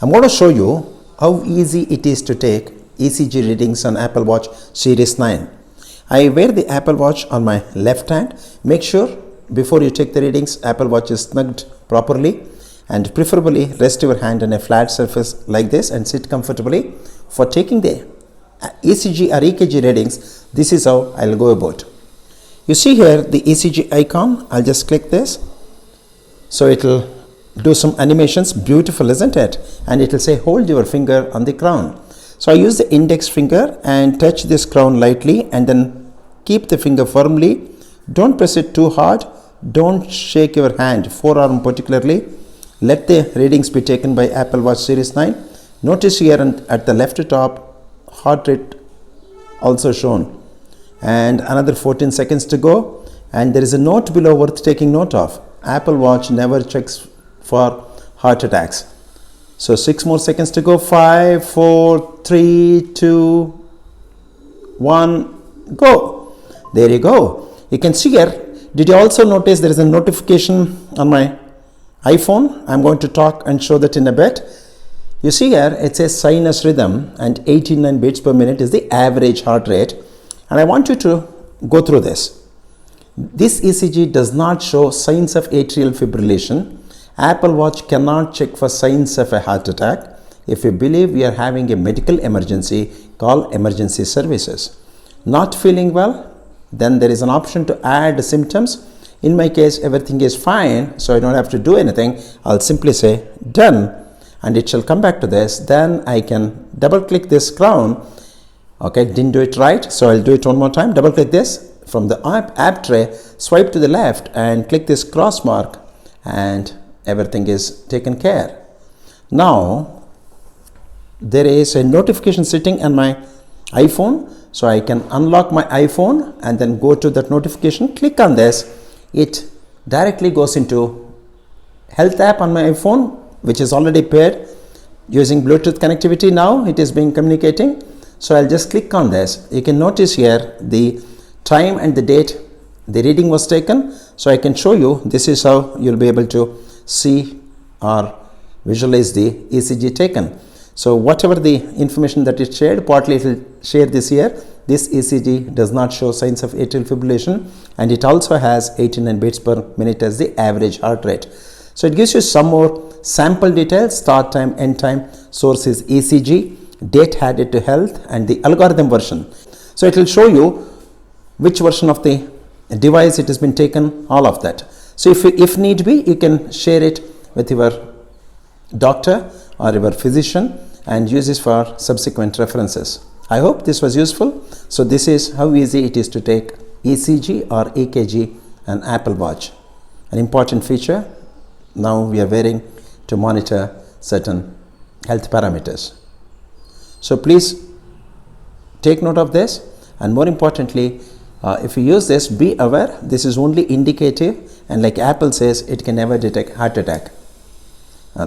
I'm going to show you how easy it is to take ECG readings on Apple Watch Series 9. I wear the Apple Watch on my left hand. Make sure before you take the readings, Apple Watch is snugged properly, and preferably rest your hand on a flat surface like this and sit comfortably. For taking the ECG or EKG readings, this is how I'll go about. You see here the ECG icon. I'll just click this. So it will do some animations. Beautiful, isn't it? And it will say hold your finger on the crown. So I use the index finger and touch this crown lightly and then keep the finger firmly. Don't press it too hard. Don't shake your hand, forearm particularly. Let the readings be taken by Apple Watch Series 9. Notice here at the left top, heart rate also shown. And another 14 seconds to go. And there is a note below worth taking note of. Apple Watch never checks for heart attacks. So 6 more seconds to go. 5, 4, 3, 2, 1, go. There you go. You can see here. Did you also notice there is a notification on my iPhone? I'm going to talk and show that in a bit. You see here it says sinus rhythm and 89 beats per minute is the average heart rate. And I want you to go through this. This ECG does not show signs of atrial fibrillation. Apple Watch cannot check for signs of a heart attack. If you believe we are having a medical emergency, call emergency services. Not feeling well? Then there is an option to add symptoms. In my case, everything is fine, so I don't have to do anything. I'll simply say done, and it shall come back to this. Then I can double click this crown. Okay, didn't do it right, so I'll do it one more time. Double click this from the app tray, swipe to the left and click this cross mark, and everything is taken care. Now there is a notification sitting on my iPhone, so I can unlock my iPhone and then go to that notification, click on this. It directly goes into health app on my iPhone, which is already paired using Bluetooth connectivity. Now it is being communicating. So I'll just click on this. You can notice here the time and the date the reading was taken. So I can show you. This is how you'll be able to see or visualize the ECG taken. So whatever the information that is shared, partly it will share this here. This ECG does not show signs of atrial fibrillation, and it also has 89 beats per minute as the average heart rate. So it gives you some more sample details: start time, end time, source is ECG, date added to health, and the algorithm version. So it will show you which version of the device it has been taken, all of that. So if need be, you can share it with your doctor or your physician and use this for subsequent references. I hope this was useful. So this is how easy it is to take ECG or EKG on Apple Watch. An important feature now we are wearing to monitor certain health parameters. So please take note of this, and more importantly, if you use this, be aware this is only indicative, and like Apple says, it can never detect heart attack.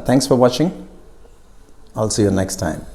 Thanks for watching. I'll see you next time.